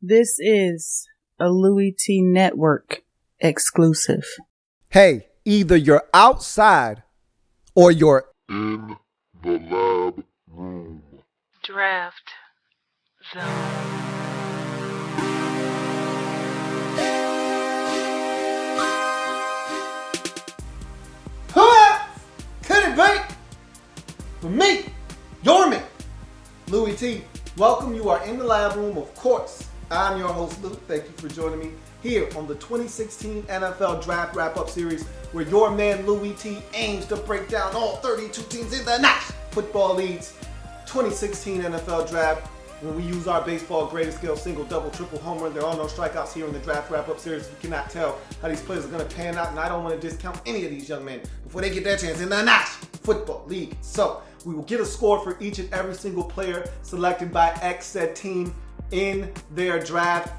This is a Louie T Network exclusive. Hey, either you're outside or you're in the lab room. Draft Zone. Could it be? For me, your man, Louie T. Welcome, you are in the lab room, of course. I'm your host, Lou. Thank you for joining me here on the 2016 NFL Draft Wrap-Up Series, where your man, Louie T, aims to break down all 32 teams in the National Football League's 2016 NFL Draft. When we use our baseball greatest skill, single, double, triple, home run, there are no strikeouts here in the Draft Wrap-Up Series. You cannot tell how these players are going to pan out, and I don't want to discount any of these young men before they get their chance in the National Football League. So, we will get a score for each and every single player selected by X said team in their draft.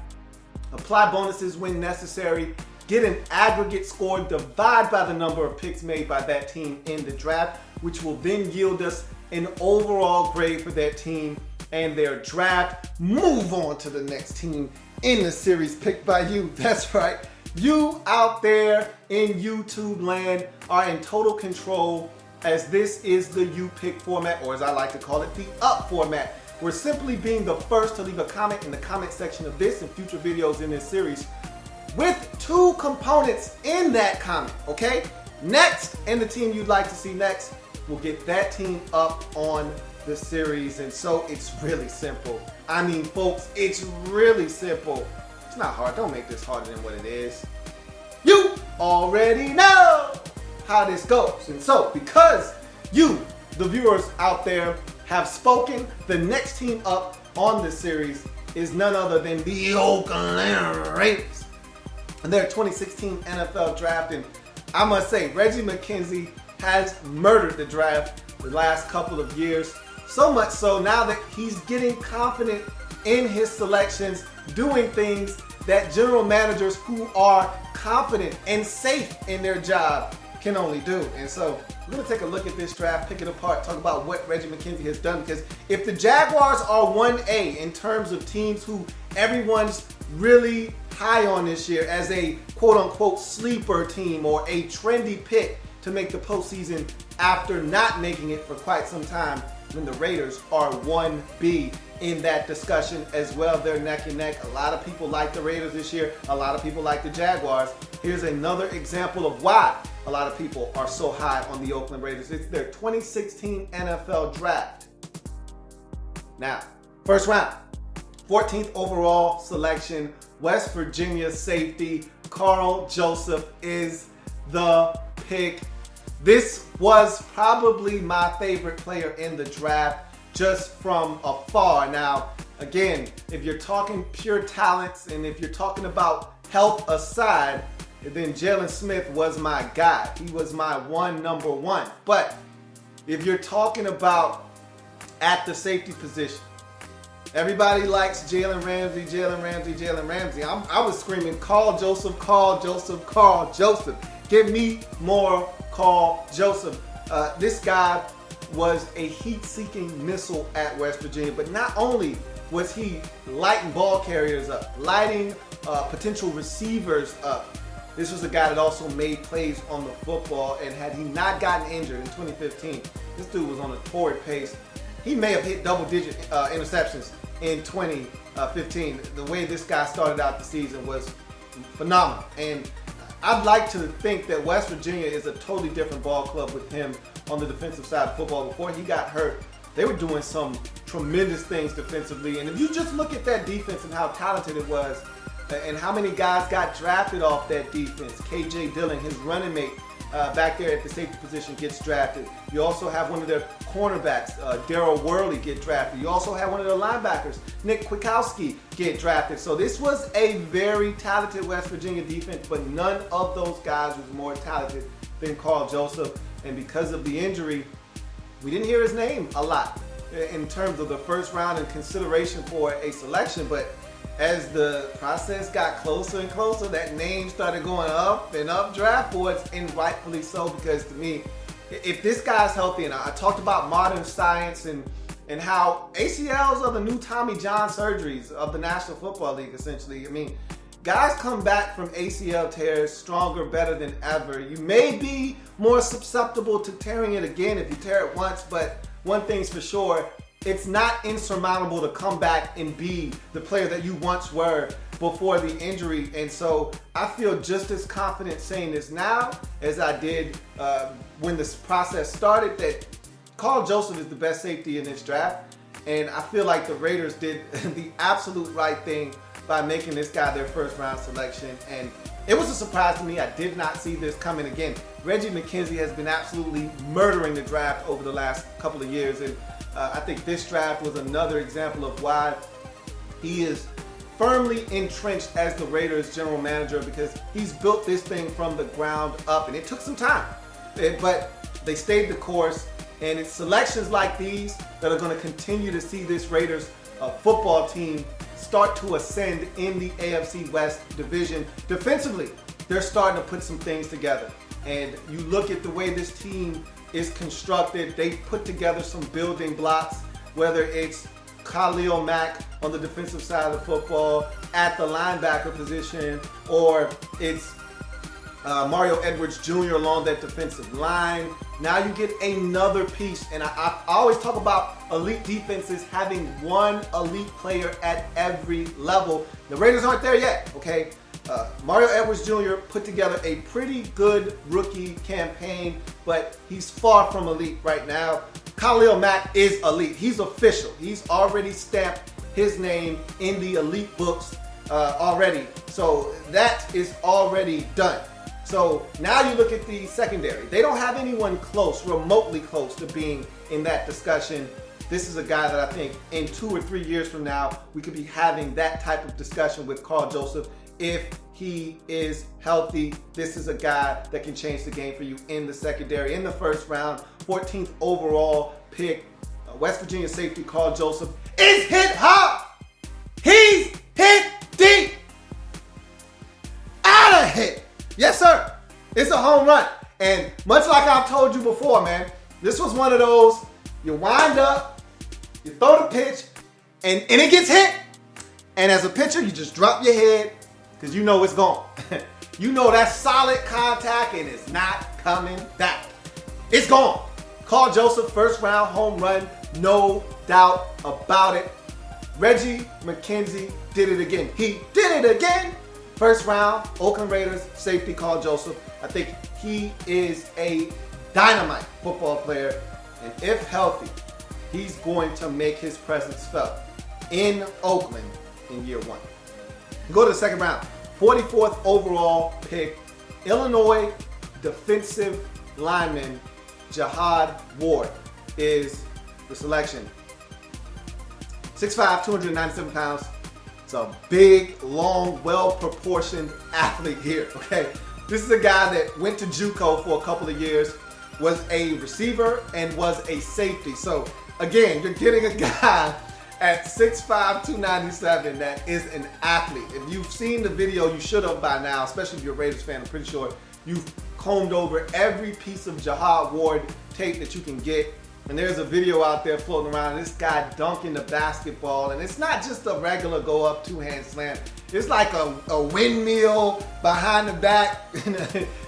Apply bonuses when necessary. Get an aggregate score, divide by the number of picks made by that team in the draft, which will then yield us an overall grade for that team and their draft. Move on to the next team in the series picked by you. That's right. You out there in YouTube land are in total control, as this is the You Pick format, or as I like to call it, the Up format. We're simply being the first to leave a comment in the comment section of this and future videos in this series with two components in that comment, okay? Next, and the team you'd like to see next, will get that team up on the series. And so it's really simple. I mean, folks, it's really simple. It's not hard. Don't make this harder than what it is. You already know how this goes. And so, because you, the viewers out there, have spoken, the next team up on this series is none other than the Oakland Raiders and their 2016 NFL draft. And I must say, Reggie McKenzie has murdered the draft the last couple of years. So much so now that he's getting confident in his selections, doing things that general managers who are confident and safe in their job can only do. And so we're going to take a look at this draft, pick it apart, talk about what Reggie McKenzie has done. Because if the Jaguars are 1A in terms of teams who everyone's really high on this year as a quote-unquote sleeper team or a trendy pick to make the postseason after not making it for quite some time, then the Raiders are 1B in that discussion as well. They're neck and neck. A lot of people like the Raiders this year. A lot of people like the Jaguars. Here's another example of why a lot of people are so high on the Oakland Raiders. It's their 2016 NFL draft. Now, first round, 14th overall selection, West Virginia safety Karl Joseph is the pick. This was probably my favorite player in the draft just from afar. Now, again, if you're talking pure talents and if you're talking about health aside, then Jalen Smith was my guy. He was my number one. But if you're talking about at the safety position, everybody likes Jalen Ramsey, Jalen Ramsey, Jalen Ramsey. I was screaming, Karl Joseph, Karl Joseph, Karl Joseph. Give me more Karl Joseph. This guy was a heat-seeking missile at West Virginia, but not only was he lighting ball carriers up, lighting potential receivers up, this was a guy that also made plays on the football, and had he not gotten injured in 2015, this dude was on a torrid pace. He may have hit double-digit interceptions in 2015. The way this guy started out the season was phenomenal, and I'd like to think that West Virginia is a totally different ball club with him on the defensive side of football. Before he got hurt, they were doing some tremendous things defensively. And if you just look at that defense and how talented it was, and how many guys got drafted off that defense. KJ Dillon, his running mate, back there at the safety position, gets drafted. You also have one of their cornerbacks, Daryl Worley, get drafted. You also have one of their linebackers, Nick Kwiatkowski, get drafted. So this was a very talented West Virginia defense, but none of those guys was more talented than Karl Joseph. And because of the injury, we didn't hear his name a lot in terms of the first round and consideration for a selection. But as the process got closer and closer, that name started going up and up draft boards, and rightfully so, because to me, if this guy's healthy, and I talked about modern science and and how ACLs are the new Tommy John surgeries of the National Football League, essentially. I mean, guys come back from ACL tears stronger, better than ever. You may be more susceptible to tearing it again if you tear it once, but one thing's for sure, it's not insurmountable to come back and be the player that you once were before the injury. And so I feel just as confident saying this now as I did when this process started, that Karl Joseph is the best safety in this draft. And I feel like the Raiders did the absolute right thing by making this guy their first round selection. And it was a surprise to me. I did not see this coming. Again, Reggie McKenzie has been absolutely murdering the draft over the last couple of years. And I think this draft was another example of why he is firmly entrenched as the Raiders general manager, because he's built this thing from the ground up, and it took some time, but they stayed the course. And it's selections like these that are going to continue to see this Raiders football team start to ascend in the AFC West division. Defensively, they're starting to put some things together. And you look at the way this team is constructed, they put together some building blocks, whether it's Khalil Mack on the defensive side of the football at the linebacker position, or it's Mario Edwards Jr. along that defensive line. Now you get another piece, and I always talk about elite defenses having one elite player at every level. The Raiders aren't there yet, okay? Mario Edwards Jr. put together a pretty good rookie campaign, but he's far from elite right now. Khalil Mack is elite. He's official. He's already stamped his name in the elite books already. So that is already done. So now you look at the secondary. They don't have anyone close, remotely close to being in that discussion. This is a guy that I think in 2 or 3 years from now, we could be having that type of discussion with Karl Joseph. If he is healthy, this is a guy that can change the game for you in the secondary. In the first round, 14th overall pick, West Virginia safety Karl Joseph is hit hard. He's hit deep. Out of hit. Yes, sir. It's a home run. And much like I've told you before, man, this was one of those, you wind up, you throw the pitch, and it gets hit. And as a pitcher, you just drop your head because you know it's gone. You know that's solid contact and it's not coming back. It's gone. Karl Joseph, first round home run, no doubt about it. Reggie McKenzie did it again. He did it again. First round, Oakland Raiders safety Karl Joseph. I think he is a dynamite football player, and if healthy, he's going to make his presence felt in Oakland in year one. Go to the second round, 44th overall pick, Illinois defensive lineman Jihad Ward is the selection. 6'5", 297 pounds. It's a big, long, well-proportioned athlete here, okay? This is a guy that went to JUCO for a couple of years, was a receiver, and was a safety. So, again, you're getting a guy at 6'5", 297 that is an athlete. If you've seen the video, you should have by now, especially if you're a Raiders fan. I'm pretty sure you've combed over every piece of Jihad Ward tape that you can get. And there's a video out there floating around of this guy dunking the basketball. And it's not just a regular go up two-hand slam. It's like a windmill behind the back,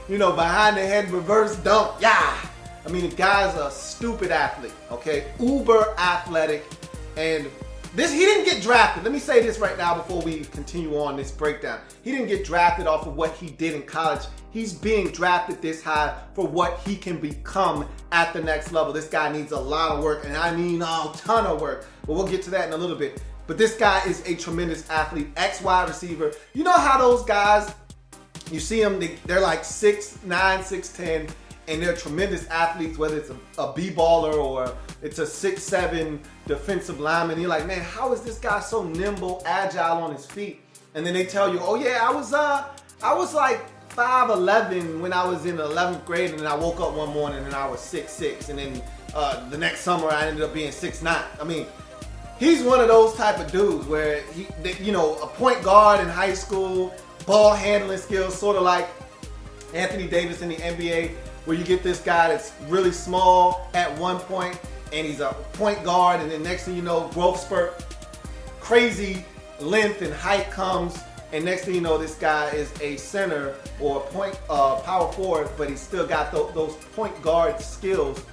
you know, behind the head reverse dunk. Yeah. I mean, the guy's a stupid athlete, okay? Uber athletic. And he didn't get drafted. Let me say this right now before we continue on this breakdown. He didn't get drafted off of what he did in college. He's being drafted this high for what he can become at the next level. This guy needs a lot of work, and I mean a ton of work. But we'll get to that in a little bit. But this guy is a tremendous athlete, ex-wide receiver. You know how those guys, you see them, they're like 6'9", 6'10", and they're tremendous athletes, whether it's a B-baller or it's a 6'7" defensive lineman. You're like, man, how is this guy so nimble, agile on his feet? And then they tell you, oh yeah, I was like 5'11" when I was in the 11th grade, and then I woke up one morning and I was 6'6", and then the next summer I ended up being 6'9". I mean, he's one of those type of dudes where you know, a point guard in high school, ball handling skills, sort of like Anthony Davis in the NBA, where you get this guy that's really small at one point, and he's a point guard, and then next thing you know, growth spurt, crazy length and height comes, and next thing you know, this guy is a center or power forward, but he's still got those point guard skills.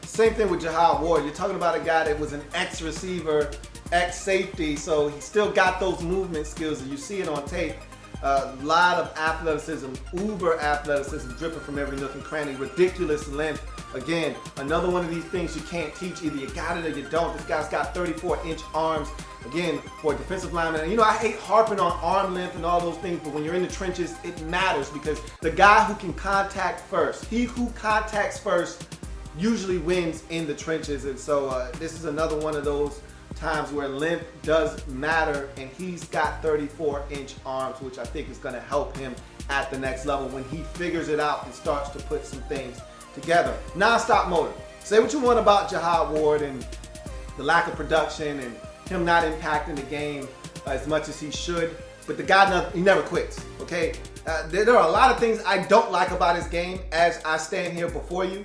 Same thing with Jihad Ward. You're talking about a guy that was an ex-receiver, ex-safety, so he still got those movement skills, and you see it on tape. A lot of athleticism, uber athleticism, dripping from every nook and cranny, ridiculous length. Again, another one of these things you can't teach. Either you got it or you don't. This guy's got 34-inch arms. Again, for a defensive lineman. And I hate harping on arm length and all those things, but when you're in the trenches, it matters because the guy who can contact first, he who contacts first usually wins in the trenches. And so this is another one of those times where length does matter, and he's got 34-inch arms, which I think is going to help him at the next level when he figures it out and starts to put some things together. Non-stop motor. Say what you want about Jihad Ward and the lack of production and him not impacting the game as much as he should, but the guy, he never quits, okay? There are a lot of things I don't like about his game as I stand here before you,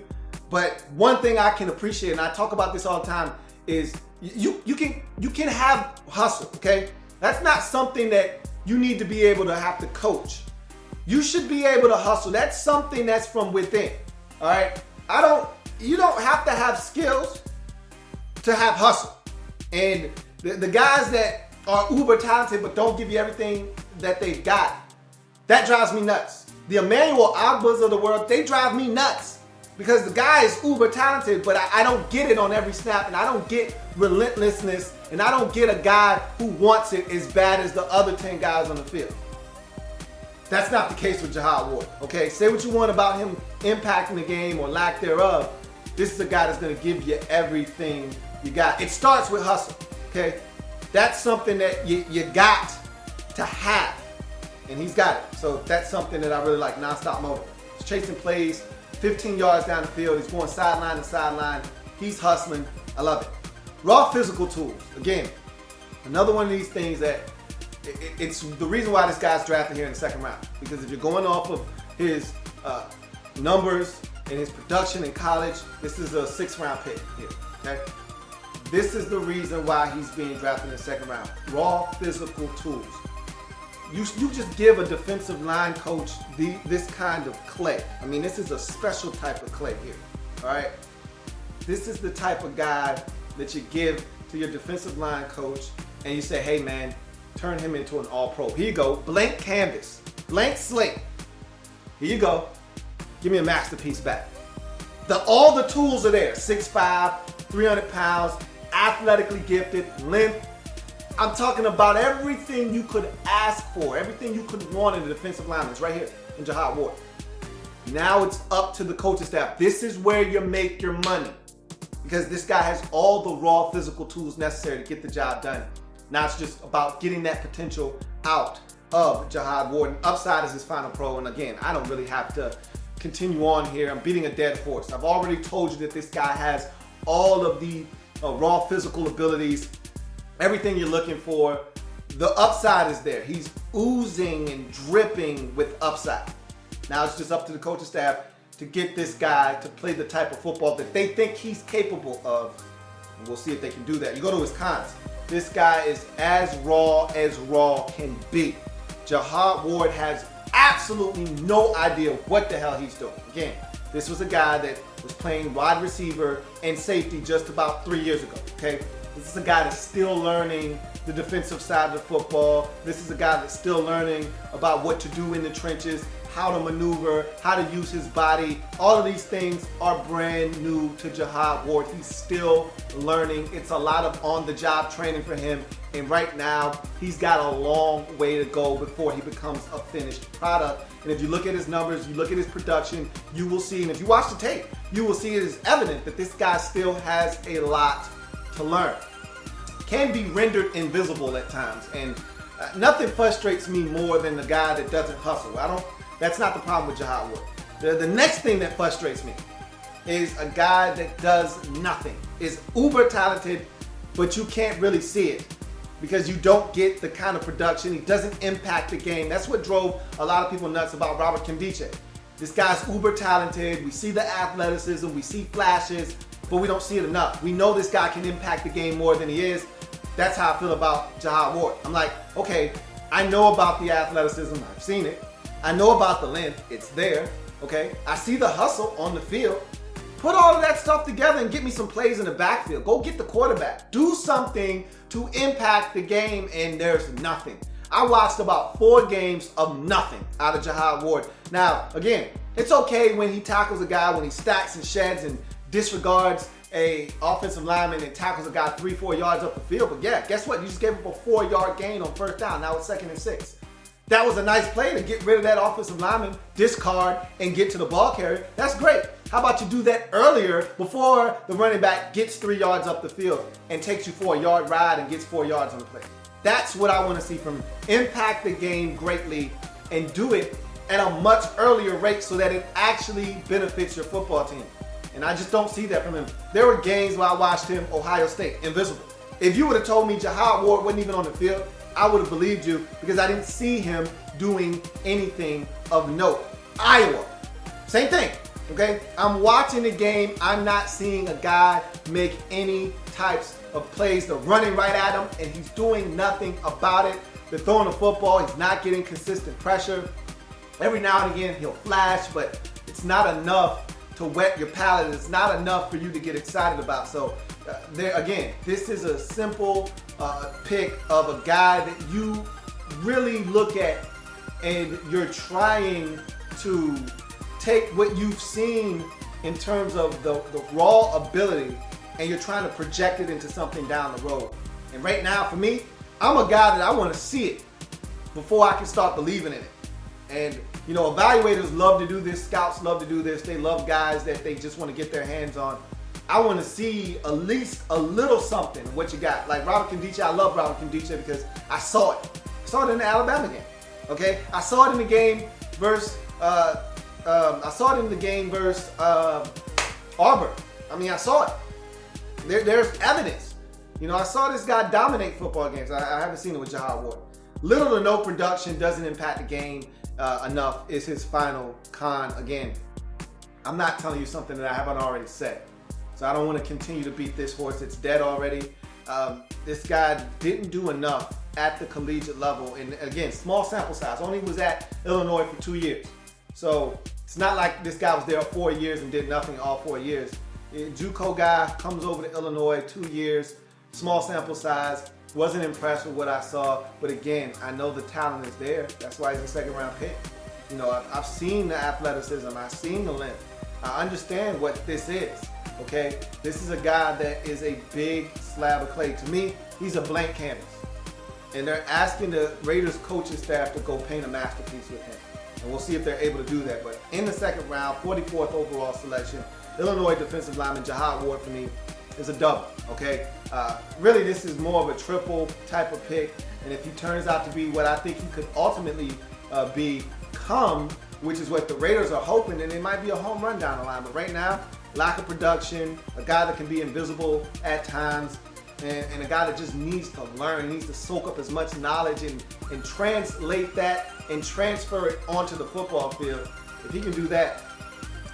but one thing I can appreciate, and I talk about this all the time, is you can have hustle, okay? That's not something that you need to be able to have to coach. You should be able to hustle. That's something that's from within, all right? You don't have to have skills to have hustle. And the guys that are uber talented but don't give you everything that they've got, that drives me nuts. The Emmanuel Ogbas of the world, they drive me nuts. Because the guy is uber talented, but I don't get it on every snap, and I don't get relentlessness, and I don't get a guy who wants it as bad as the other 10 guys on the field. That's not the case with Jihad Ward, okay? Say what you want about him impacting the game or lack thereof. This is a guy that's gonna give you everything you got. It starts with hustle, okay? That's something that you got to have, and he's got it. So that's something that I really like, non-stop motor. He's chasing plays, 15 yards down the field. He's going sideline to sideline. He's hustling. I love it. Raw physical tools. Again, another one of these things that it's the reason why this guy's drafted here in the second round. Because if you're going off of his numbers and his production in college, this is a 6th round pick here. Okay? This is the reason why he's being drafted in the second round. Raw physical tools. You just give a defensive line coach this kind of clay. I mean, this is a special type of clay here, all right? This is the type of guy that you give to your defensive line coach and you say, hey man, turn him into an all-pro. Here you go, blank canvas, blank slate. Here you go, give me a masterpiece back. All the tools are there, 6'5", 300 pounds, athletically gifted, length. I'm talking about everything you could ask for, everything you could want in a defensive lineman. It's right here in Jihad Ward. Now it's up to the coaching staff. This is where you make your money because this guy has all the raw physical tools necessary to get the job done. Now it's just about getting that potential out of Jihad Ward. And upside is his final pro. And again, I don't really have to continue on here. I'm beating a dead horse. I've already told you that this guy has all of the raw physical abilities. Everything you're looking for, the upside is there. He's oozing and dripping with upside. Now it's just up to the coaching staff to get this guy to play the type of football that they think he's capable of. And we'll see if they can do that. You go to his cons. This guy is as raw can be. Jihad Ward has absolutely no idea what the hell he's doing. Again, this was a guy that was playing wide receiver and safety just about 3 years ago, okay? This is a guy that's still learning the defensive side of the football. This is a guy that's still learning about what to do in the trenches, how to maneuver, how to use his body. All of these things are brand new to Jihad Ward. He's still learning. It's a lot of on-the-job training for him. And right now, he's got a long way to go before he becomes a finished product. And if you look at his numbers, you look at his production, you will see, and if you watch the tape, you will see it is evident that this guy still has a lot to learn. Can be rendered invisible at times, and nothing frustrates me more than the guy that doesn't hustle. That's not the problem with Jihad Ward. The next thing that frustrates me is a guy that does nothing, is uber talented, but you can't really see it because you don't get the kind of production. He doesn't impact the game. That's what drove a lot of people nuts about Robert Kimdiche. This guy's uber talented. We see the athleticism, we see flashes, but we don't see it enough. We know this guy can impact the game more than he is. That's how I feel about Jihad Ward. I'm like, okay, I know about the athleticism. I've seen it. I know about the length. It's there. Okay. I see the hustle on the field. Put all of that stuff together and get me some plays in the backfield. Go get the quarterback. Do something to impact the game, and there's nothing. I watched about 4 games of nothing out of Jihad Ward. Now, again, it's okay when he tackles a guy, when he stacks and sheds and disregards a offensive lineman and tackles a guy 3-4 yards up the field. But yeah, guess what? You just gave up a 4-yard gain on first down. Now it's 2nd and 6. That was a nice play to get rid of that offensive lineman, discard, and get to the ball carrier. That's great. How about you do that earlier before the running back gets 3 yards up the field and takes you for a yard ride and gets 4 yards on the play? That's what I want to see from him. Impact the game greatly and do it at a much earlier rate so that it actually benefits your football team. And I just don't see that from him. There were games where I watched him, Ohio State, invisible. If you would have told me Jihad Ward wasn't even on the field, I would have believed you because I didn't see him doing anything of note. Iowa, same thing, okay? I'm watching the game. I'm not seeing a guy make any types of plays. They're running right at him, and he's doing nothing about it. They're throwing the football. He's not getting consistent pressure. Every now and again, he'll flash, but it's not enough to wet your palate. It's not enough for you to get excited about. So there again, this is a simple pick of a guy that you really look at and you're trying to take what you've seen in terms of the raw ability and you're trying to project it into something down the road. And right now for me, I'm a guy that I want to see it before I can start believing in it. And you know, evaluators love to do this, scouts love to do this. They love guys that they just want to get their hands on. I want to see at least a little something of what you got. Like Robert Nkemdiche, I love Robert Nkemdiche because I saw it. I saw it in the Alabama game. Okay, I saw it in the game versus Auburn. I mean, I saw it. There's evidence. You know, I saw this guy dominate football games. I haven't seen it with Jihad Ward. Little to no production doesn't impact the game enough is his final con. Again, I'm not telling you something that I haven't already said. So I don't want to continue to beat this horse. It's dead already. This guy didn't do enough at the collegiate level. And again, small sample size. Only was at Illinois for 2 years. So it's not like this guy was there 4 years and did nothing all 4 years. JUCO guy comes over to Illinois, 2 years, small sample size. Wasn't impressed with what I saw, but again, I know the talent is there. That's why he's a 2nd round pick. You know, I've seen the athleticism. I've seen the length. I understand what this is, okay? This is a guy that is a big slab of clay. To me, he's a blank canvas. And they're asking the Raiders coaching staff to go paint a masterpiece with him. And we'll see if they're able to do that. But in the 2nd round, 44th overall selection, Illinois defensive lineman Jihad Ward for me is a double, okay? Really, this is more of a triple type of pick, and if he turns out to be what I think he could ultimately become, which is what the Raiders are hoping, then it might be a home run down the line. But right now, lack of production, a guy that can be invisible at times, and a guy that just needs to learn, needs to soak up as much knowledge and translate that and transfer it onto the football field. If he can do that,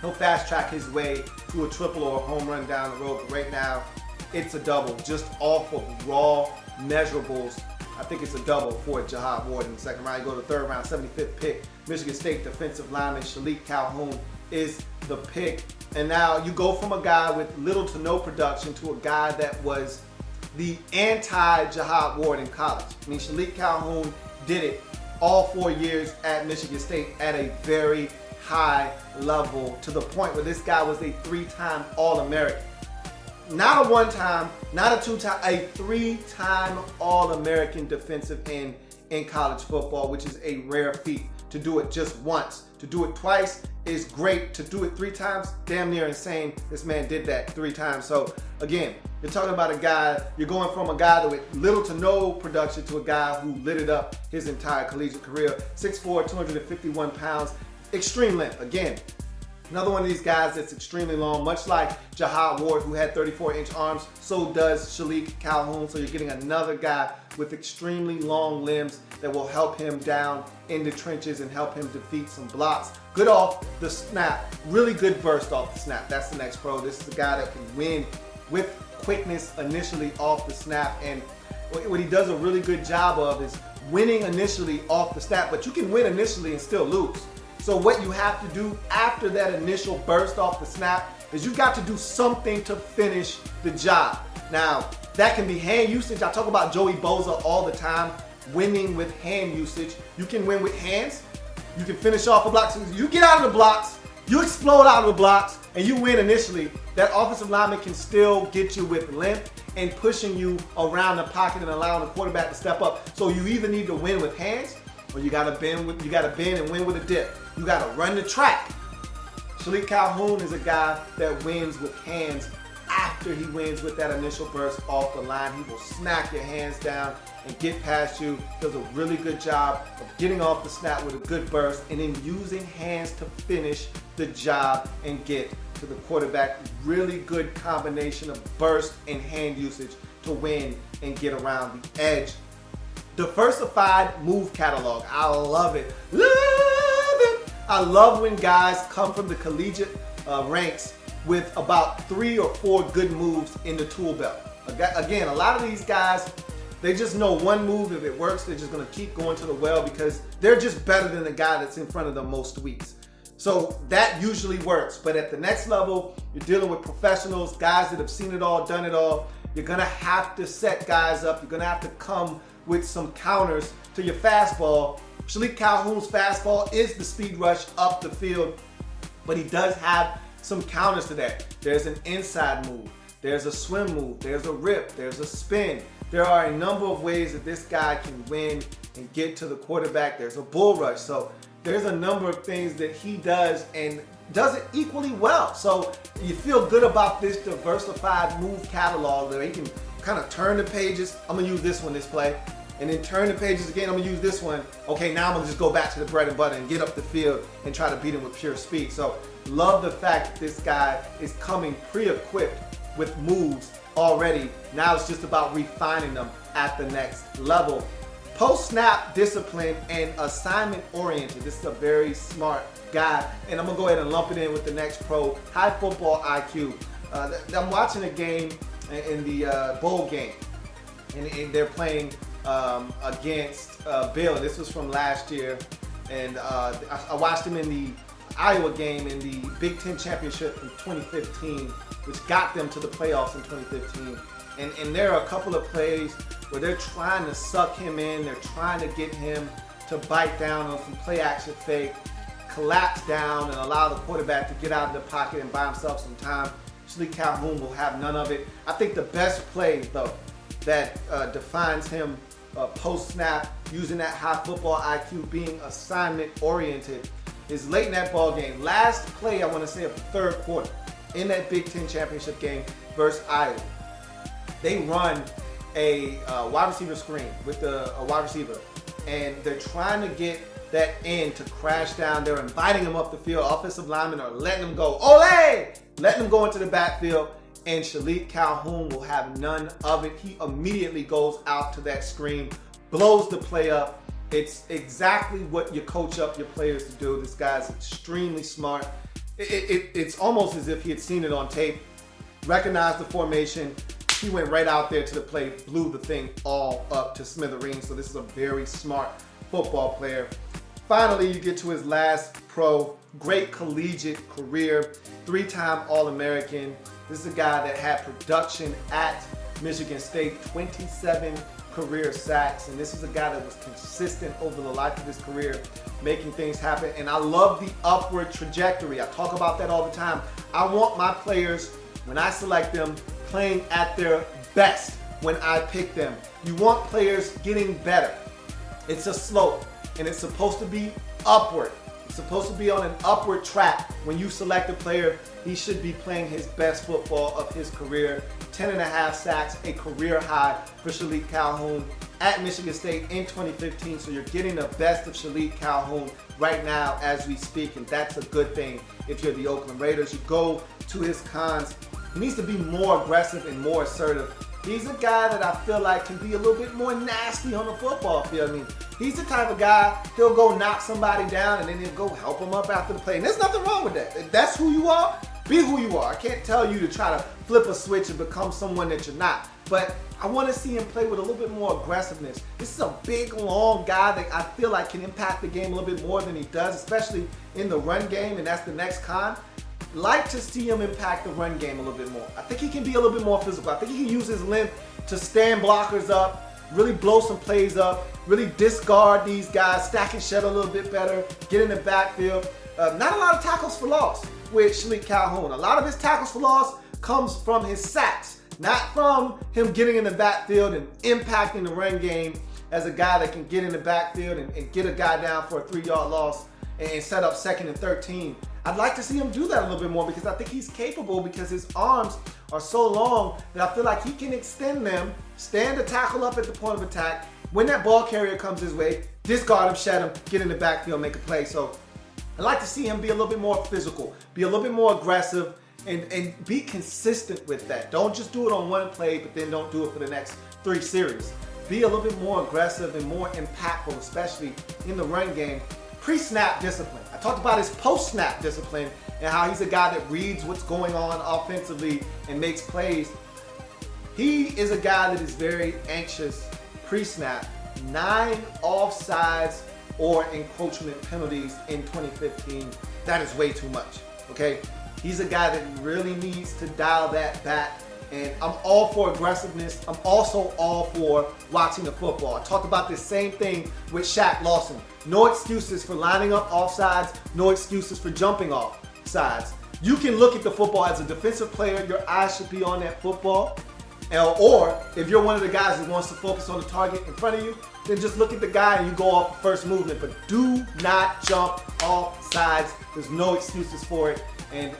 he'll fast track his way to a triple or a home run down the road. But right now, it's a double. Just off of raw measurables, I think it's a double for Jihad Ward in the 2nd round. You go to the 3rd round, 75th pick. Michigan State defensive lineman Shilique Calhoun is the pick. And now you go from a guy with little to no production to a guy that was the anti-Jihad Ward in college. I mean, Shilique Calhoun did it all 4 years at Michigan State at a very high level, to the point where this guy was a 3-time All-American. Not a 1-time, not a 2-time, a 3-time All-American defensive end in college football, which is a rare feat. To do it just once, to do it twice is great. To do it 3 times, damn near insane. This man did that 3 times. So again, you're talking about a guy, you're going from a guy with little to no production to a guy who lit it up his entire collegiate career. 6'4", 251 pounds, extreme length. Again, Another one of these guys that's extremely long, much like Jihad Ward, who had 34-inch arms, so does Shilique Calhoun. So you're getting another guy with extremely long limbs that will help him down in the trenches and help him defeat some blocks. Good off the snap, really good burst off the snap. That's the next pro. This is a guy that can win with quickness initially off the snap. And what he does a really good job of is winning initially off the snap, but you can win initially and still lose. So what you have to do after that initial burst off the snap is you got to do something to finish the job. Now, that can be hand usage. I talk about Joey Bosa all the time, winning with hand usage. You can win with hands. You can finish off a block. So you get out of the blocks, you explode out of the blocks, and you win initially. That offensive lineman can still get you with length and pushing you around the pocket and allowing the quarterback to step up. So you either need to win with hands, or you gotta bend and win with a dip. You gotta run the track. Shilique Calhoun is a guy that wins with hands after he wins with that initial burst off the line. He will smack your hands down and get past you. Does a really good job of getting off the snap with a good burst and then using hands to finish the job and get to the quarterback. Really good combination of burst and hand usage to win and get around the edge. Diversified move catalog. I love it. Love it. I love when guys come from the collegiate ranks with about 3 or 4 good moves in the tool belt. Again, a lot of these guys, they just know one move. If it works, they're just going to keep going to the well because they're just better than the guy that's in front of them most weeks. So that usually works. But at the next level, you're dealing with professionals, guys that have seen it all, done it all. You're going to have to set guys up. You're going to have to come with some counters to your fastball. Shilique Calhoun's fastball is the speed rush up the field, but he does have some counters to that. There's an inside move, there's a swim move, there's a rip, there's a spin. There are a number of ways that this guy can win and get to the quarterback. There's a bull rush. So there's a number of things that he does and does it equally well. So you feel good about this diversified move catalog that he can kind of turn the pages. I'm gonna use this one, this play, and then turn the pages again. I'm gonna use this one. Okay, now I'm gonna just go back to the bread and butter and get up the field and try to beat him with pure speed. So love the fact that this guy is coming pre-equipped with moves already. Now it's just about refining them at the next level. Post-snap discipline and assignment oriented. This is a very smart guy, and I'm gonna go ahead and lump it in with the next pro. High football IQ. I'm watching a game in the bowl game, and they're playing against Bill. This was from last year, and I watched him in the Iowa game in the Big Ten Championship in 2015, which got them to the playoffs in 2015. And there are a couple of plays where they're trying to suck him in. They're trying to get him to bite down on some play action fake, collapse down, and allow the quarterback to get out of the pocket and buy himself some time. Shilique Calhoun will have none of it. I think the best play, though, that defines him post-snap, using that high football IQ, being assignment-oriented, is late in that ball game. Last play, I want to say, of the third quarter in that Big Ten Championship game versus Iowa. They run a wide receiver screen with a wide receiver, and they're trying to get that end to crash down. They're inviting him up the field. Offensive linemen are letting him go. Ole! Letting him go into the backfield, and Shilique Calhoun will have none of it. He immediately goes out to that screen, blows the play up. It's exactly what you coach up your players to do. This guy's extremely smart. It's almost as if he had seen it on tape, recognized the formation. He went right out there to the plate, blew the thing all up to smithereens. So this is a very smart football player. Finally, you get to his last pro, great collegiate career, 3-time All-American. This is a guy that had production at Michigan State, 27 career sacks. And this is a guy that was consistent over the life of his career, making things happen. And I love the upward trajectory. I talk about that all the time. I want my players, when I select them, playing at their best when I pick them. You want players getting better. It's a slope, and it's supposed to be upward. It's supposed to be on an upward track. When you select a player, he should be playing his best football of his career. 10.5 sacks, a career high for Shilique Calhoun. at Michigan State in 2015. So you're getting the best of Shilique Calhoun right now as we speak, and that's a good thing if you're the Oakland Raiders. You go to his cons. He needs to be more aggressive and more assertive. He's a guy that I feel like can be a little bit more nasty on the football field. I mean, he's the type of guy, he'll go knock somebody down and then he'll go help him up after the play. And there's nothing wrong with that. If that's who you are, be who you are. I can't tell you to try to flip a switch and become someone that you're not. But I want to see him play with a little bit more aggressiveness. This is a big, long guy that I feel like can impact the game a little bit more than he does, especially in the run game, and that's the next con. Like to see him impact the run game a little bit more. I think he can be a little bit more physical. I think he can use his length to stand blockers up, really blow some plays up, really discard these guys, stack and shed a little bit better, get in the backfield. Not a lot of tackles for loss with Shilique Calhoun. A lot of his tackles for loss comes from his sacks, not from him getting in the backfield and impacting the run game as a guy that can get in the backfield and get a guy down for a 3-yard loss and set up 2nd and 13. I'd like to see him do that a little bit more because I think he's capable because his arms are so long that I feel like he can extend them, stand a tackle up at the point of attack. When that ball carrier comes his way, discard him, shed him, get in the backfield, make a play. So I'd like to see him be a little bit more physical, be a little bit more aggressive, and be consistent with that. Don't just do it on one play, but then don't do it for the next 3 series. Be a little bit more aggressive and more impactful, especially in the run game. Pre-snap discipline. I talked about his post-snap discipline and how he's a guy that reads what's going on offensively and makes plays. He is a guy that is very anxious pre-snap. 9 offsides or encroachment penalties in 2015. That is way too much, okay? He's a guy that really needs to dial that back. And I'm all for aggressiveness. I'm also all for watching the football. I talked about this same thing with Shaq Lawson. No excuses for lining up offsides. No excuses for jumping off sides. You can look at the football as a defensive player. Your eyes should be on that football. Or if you're one of the guys that wants to focus on the target in front of you, then just look at the guy and you go off the first movement. But do not jump off sides. There's no excuses for it. And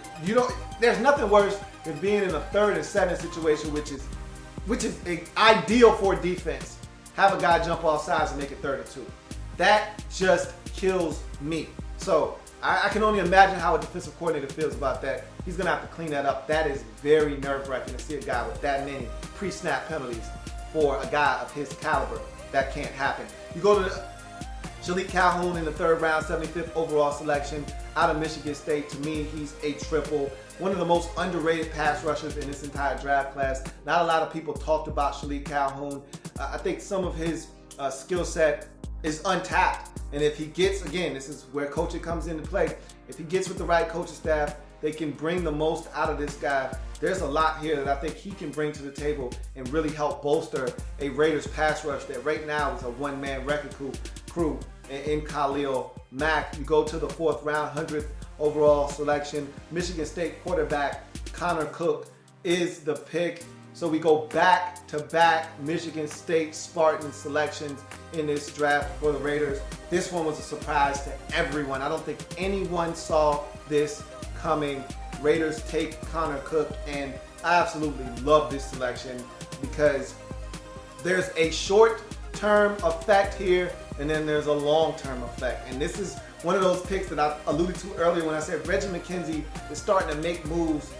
there's nothing worse than being in a 3rd and 7 situation, which is ideal for defense. Have a guy jump off sides and make it 3rd and 2. That just kills me. So I can only imagine how a defensive coordinator feels about that. He's gonna have to clean that up. That is very nerve-wracking to see a guy with that many pre-snap penalties for a guy of his caliber. That can't happen. You go to Shilique Calhoun in the 3rd round, 75th overall selection out of Michigan State. To me, he's a triple. One of the most underrated pass rushers in this entire draft class. Not a lot of people talked about Shilique Calhoun. I think some of his skill set is untapped. And if he gets, again, this is where coaching comes into play. If he gets with the right coaching staff, they can bring the most out of this guy. There's a lot here that I think he can bring to the table and really help bolster a Raiders pass rush that right now is a one-man wrecking crew in Khalil Mack. You go to the 4th round, 100th overall selection. Michigan State quarterback Connor Cook is the pick. So we go back-to-back Michigan State Spartan selections in this draft for the Raiders. This one was a surprise to everyone. I don't think anyone saw this coming. Raiders take Connor Cook, and I absolutely love this selection because there's a short-term effect here, and then there's a long-term effect. And this is one of those picks that I alluded to earlier when I said Reggie McKenzie is starting to make moves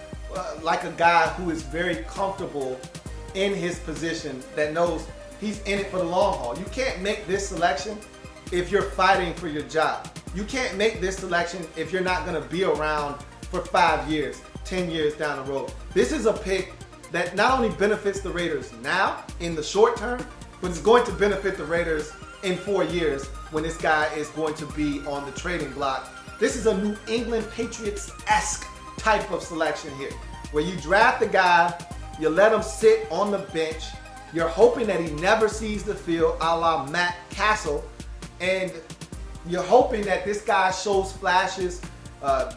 like a guy who is very comfortable in his position, that knows he's in it for the long haul. You can't make this selection if you're fighting for your job. You can't make this selection if you're not going to be around for 5 years, 10 years down the road. This is a pick that not only benefits the Raiders now in the short term, but it's going to benefit the Raiders in 4 years when this guy is going to be on the trading block. This is a New England Patriots-esque type of selection here, where you draft the guy, you let him sit on the bench, you're hoping that he never sees the field, a la Matt Castle, and you're hoping that this guy shows flashes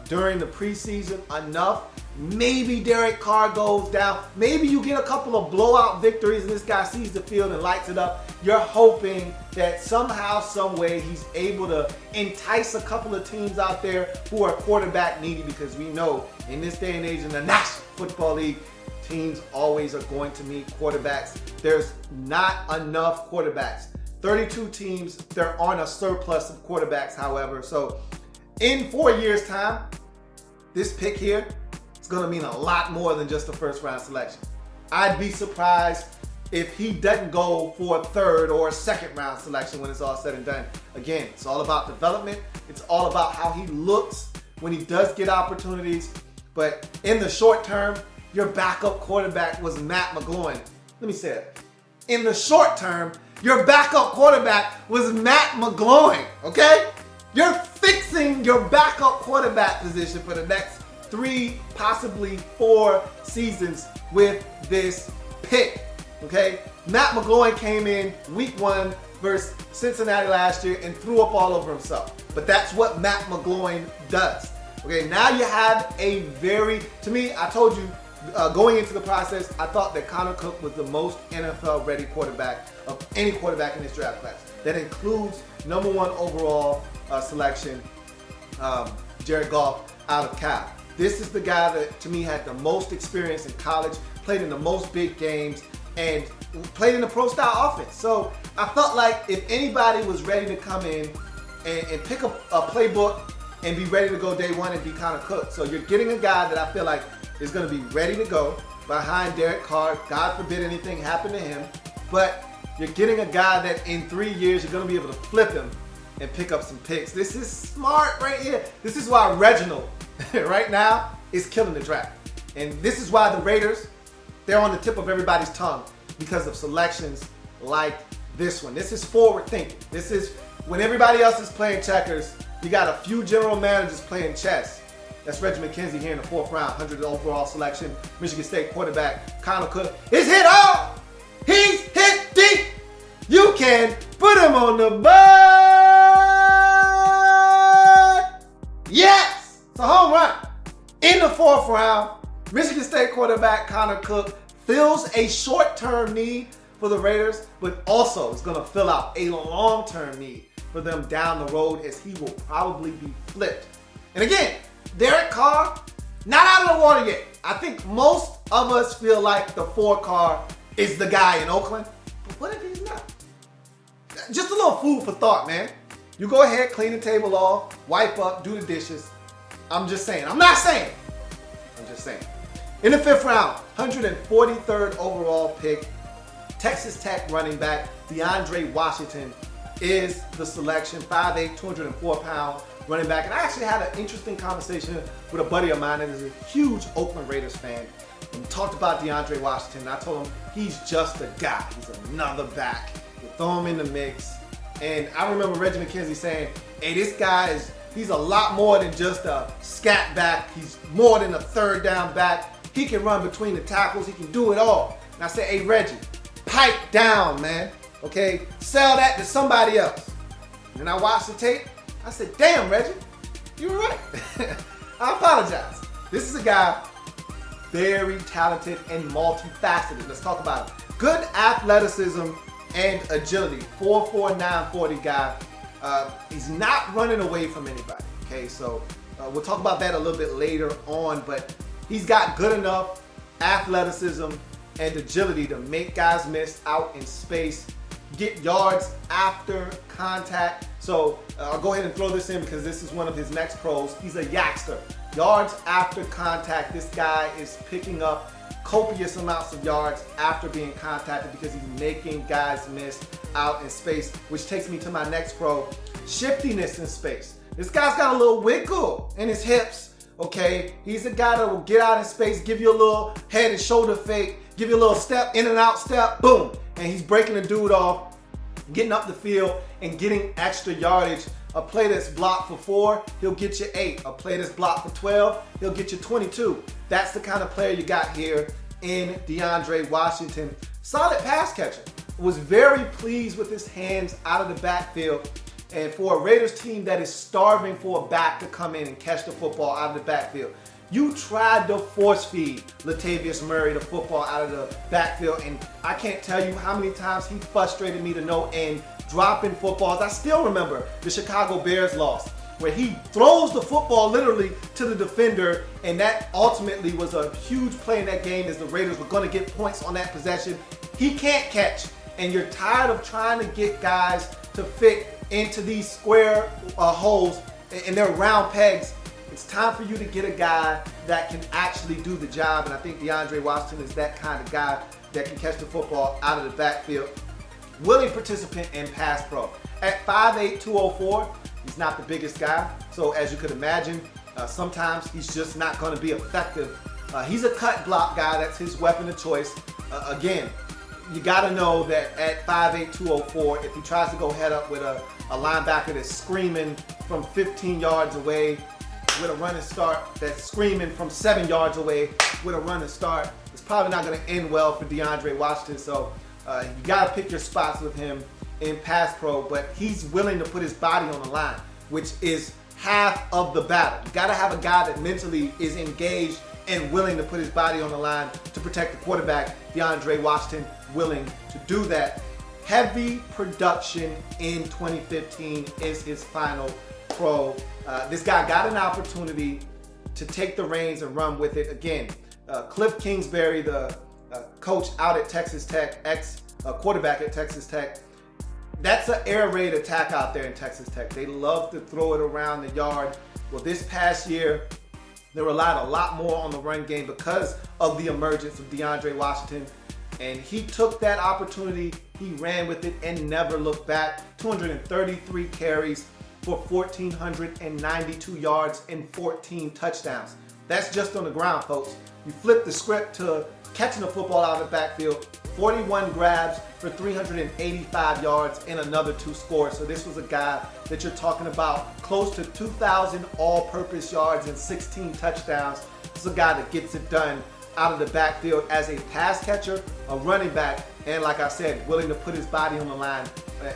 during the preseason enough. Maybe Derek Carr goes down. Maybe you get a couple of blowout victories and this guy sees the field and lights it up. You're hoping that somehow, some way, he's able to entice a couple of teams out there who are quarterback needy, because we know in this day and age in the National Football League, teams always are going to need quarterbacks. There's not enough quarterbacks. 32 teams, there aren't a surplus of quarterbacks, however. So in 4 years' time, this pick here is going to mean a lot more than just a first-round selection. I'd be surprised if he doesn't go for a third or a second-round selection when it's all said and done. Again, it's all about development. It's all about how he looks when he does get opportunities. But in the short term, your backup quarterback was Matt McGloin. Let me say it. In the short term, your backup quarterback was Matt McGloin, okay? You're fixing your backup quarterback position for the next 3, possibly 4 seasons with this pick, okay? Matt McGloin came in week 1 versus Cincinnati last year and threw up all over himself. But that's what Matt McGloin does. Okay, now you have a to me, I told you, going into the process, I thought that Connor Cook was the most NFL-ready quarterback of any quarterback in this draft class. That includes number 1 overall selection, Jared Goff out of Cal. This is the guy that, to me, had the most experience in college, played in the most big games, and played in the pro-style offense. So I felt like if anybody was ready to come in and pick up a playbook and be ready to go day 1, and be Connor Cook. So you're getting a guy that I feel like is going to be ready to go behind Derek Carr. God forbid anything happen to him. But you're getting a guy that in 3 years you're going to be able to flip him and pick up some picks. This is smart right here. This is why Reginald right now is killing the draft. And this is why the Raiders, they're on the tip of everybody's tongue because of selections like this one. This is forward thinking. This is when everybody else is playing checkers, you got a few general managers playing chess. That's Reggie McKenzie here in the 4th round, 100th overall selection. Michigan State quarterback Connor Cook is hit hard. He's hit deep. You can put him on the board. Yes, it's a home run. In the 4th round, Michigan State quarterback Connor Cook fills a short-term need for the Raiders, but also is going to fill out a long-term need for them down the road, as he will probably be flipped. And again, Derek Carr, not out of the water yet. I think most of us feel like the 4 Carr is the guy in Oakland. But what if he's not? Just a little food for thought, man. You go ahead, clean the table off, wipe up, do the dishes. I'm just saying. I'm not saying. I'm just saying. In the 5th round, 143rd overall pick, Texas Tech running back DeAndre Washington is the selection. 5'8", 204-pound running back. And I actually had an interesting conversation with a buddy of mine that is a huge Oakland Raiders fan. And we talked about DeAndre Washington, and I told him he's just a guy. He's another back. You throw him in the mix. And I remember Reggie McKenzie saying, hey, this guy he's a lot more than just a scat back. He's more than a 3rd down back. He can run between the tackles. He can do it all. And I said, hey, Reggie, pipe down, man. Okay? Sell that to somebody else. And I watched the tape. I said, damn, Reggie, you were right. I apologize. This is a guy very talented and multifaceted. Let's talk about it. Good athleticism and agility. 4'4", 940 guy. He's not running away from anybody. Okay, so we'll talk about that a little bit later on, but he's got good enough athleticism and agility to make guys miss out in space, get yards after contact. So I'll go ahead and throw this in because this is one of his next pros. He's a yakster. Yards after contact. This guy is picking up copious amounts of yards after being contacted because he's making guys miss out in space, which takes me to my next pro, shiftiness in space. This guy's got a little wiggle in his hips. Okay, he's a guy that will get out in space, give you a little head and shoulder fake, give you a little step, in and out step, boom. And he's breaking the dude off, getting up the field and getting extra yardage. A play that's blocked for 4, he'll get you 8. A play that's blocked for 12, he'll get you 22. That's the kind of player you got here in DeAndre Washington. Solid pass catcher. Was very pleased with his hands out of the backfield. And for a Raiders team that is starving for a back to come in and catch the football out of the backfield, you tried to force feed Latavius Murray the football out of the backfield, and I can't tell you how many times he frustrated me to no end, dropping footballs. I still remember the Chicago Bears loss where he throws the football literally to the defender, and that ultimately was a huge play in that game as the Raiders were going to get points on that possession. He can't catch, and you're tired of trying to get guys to fit into these square holes, and they're round pegs. It's time for you to get a guy that can actually do the job, and I think DeAndre Washington is that kind of guy that can catch the football out of the backfield. Willing participant in pass pro. At 5'8", 204, he's not the biggest guy, so as you could imagine, sometimes he's just not going to be effective. He's a cut block guy. That's his weapon of choice. Again, you got to know that at 5'8", 204, if he tries to go head up with a linebacker that's screaming from 15 yards away with a run and start, that's screaming from 7 yards away with a run and start, it's probably not going to end well for DeAndre Washington. So you got to pick your spots with him in pass pro, but he's willing to put his body on the line, which is half of the battle. You got to have a guy that mentally is engaged and willing to put his body on the line to protect the quarterback. DeAndre Washington willing to do that. Heavy production in 2015 is his final pro. This guy got an opportunity to take the reins and run with it. Again, Cliff Kingsbury, the coach out at Texas Tech, ex-quarterback at Texas Tech, that's an air raid attack out there in Texas Tech. They love to throw it around the yard. Well, this past year, they relied a lot more on the run game because of the emergence of DeAndre Washington. And he took that opportunity, he ran with it, and never looked back. 233 carries for 1,492 yards and 14 touchdowns. That's just on the ground, folks. You flip the script to catching the football out of the backfield, 41 grabs for 385 yards and another 2 scores. So this was a guy that you're talking about close to 2,000 all-purpose yards and 16 touchdowns. This is a guy that gets it done out of the backfield as a pass catcher, a running back, and like I said, willing to put his body on the line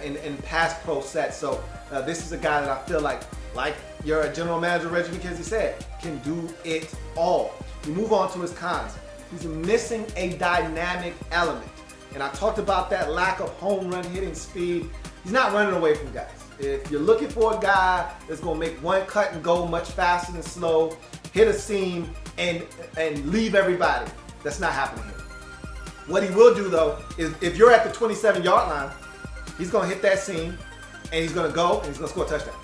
in pass pro sets. So this is a guy that I feel like your general manager, Reggie McKenzie, said, can do it all. We move on to his cons. He's missing a dynamic element. And I talked about that lack of home run hitting speed. He's not running away from guys. If you're looking for a guy that's going to make one cut and go much faster than slow, hit a seam, and leave everybody, that's not happening here. What he will do, though, is if you're at the 27-yard line, he's going to hit that seam, and he's going to go, and he's going to score a touchdown.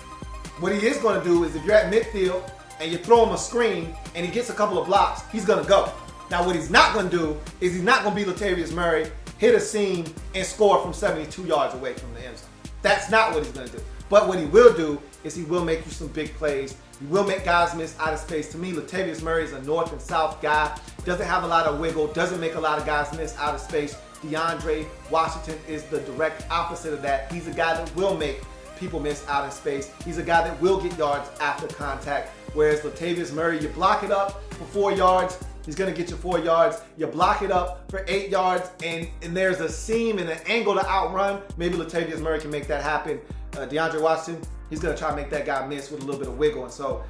What he is going to do is if you're at midfield and you throw him a screen and he gets a couple of blocks, he's going to go. Now, what he's not going to do is he's not going to be Latavius Murray, hit a seam, and score from 72 yards away from the end zone. That's not what he's going to do. But what he will do is he will make you some big plays. He will make guys miss out of space. To me, Latavius Murray is a north and south guy. Doesn't have a lot of wiggle. Doesn't make a lot of guys miss out of space. DeAndre Washington is the direct opposite of that. He's a guy that will make people miss out in space. He's a guy that will get yards after contact. Whereas Latavius Murray, you block it up for 4 yards, he's going to get you 4 yards. You block it up for 8 yards, and there's a seam and an angle to outrun. Maybe Latavius Murray can make that happen. DeAndre Washington, he's going to try to make that guy miss with a little bit of wiggle. And so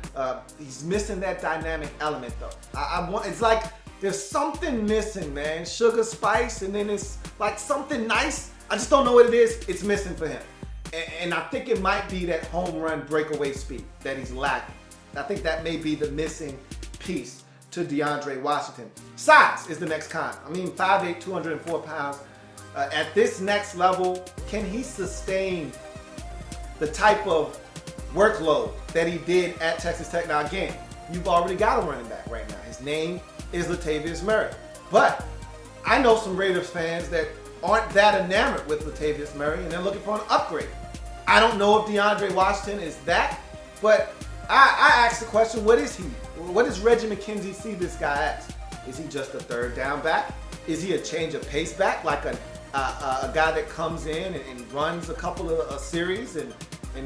he's missing that dynamic element, though. It's like there's something missing, man. Sugar, spice, and then it's like something nice. I just don't know what it is. It's missing for him. And I think it might be that home run breakaway speed that he's lacking. I think that may be the missing piece to DeAndre Washington. Size is the next con. I mean, 5'8", 204 pounds. At this next level, can he sustain the type of workload that he did at Texas Tech? Now, again, you've already got a running back right now. His name is Latavius Murray. But I know some Raiders fans that aren't that enamored with Latavius Murray, and they're looking for an upgrade. I don't know if DeAndre Washington is that, but I asked the question, what is he? What does Reggie McKenzie see this guy as? Is he just a third down back? Is he a change of pace back, like a guy that comes in and runs a couple of series and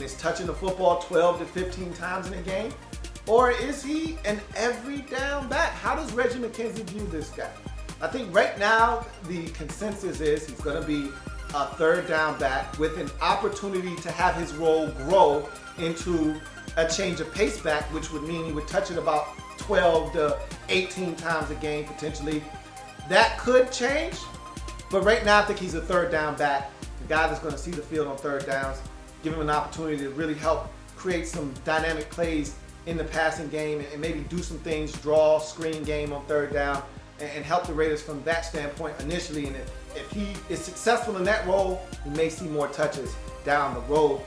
is touching the football 12 to 15 times in a game? Or is he an every down back? How does Reggie McKenzie view this guy? I think right now the consensus is he's going to be a third down back with an opportunity to have his role grow into a change of pace back, which would mean he would touch it about 12 to 18 times a game potentially. That could change, but right now I think he's a third down back, the guy that's going to see the field on third downs, give him an opportunity to really help create some dynamic plays in the passing game and maybe do some things, draw, screen game on third down, and help the Raiders from that standpoint initially. And if he is successful in that role, we may see more touches down the road.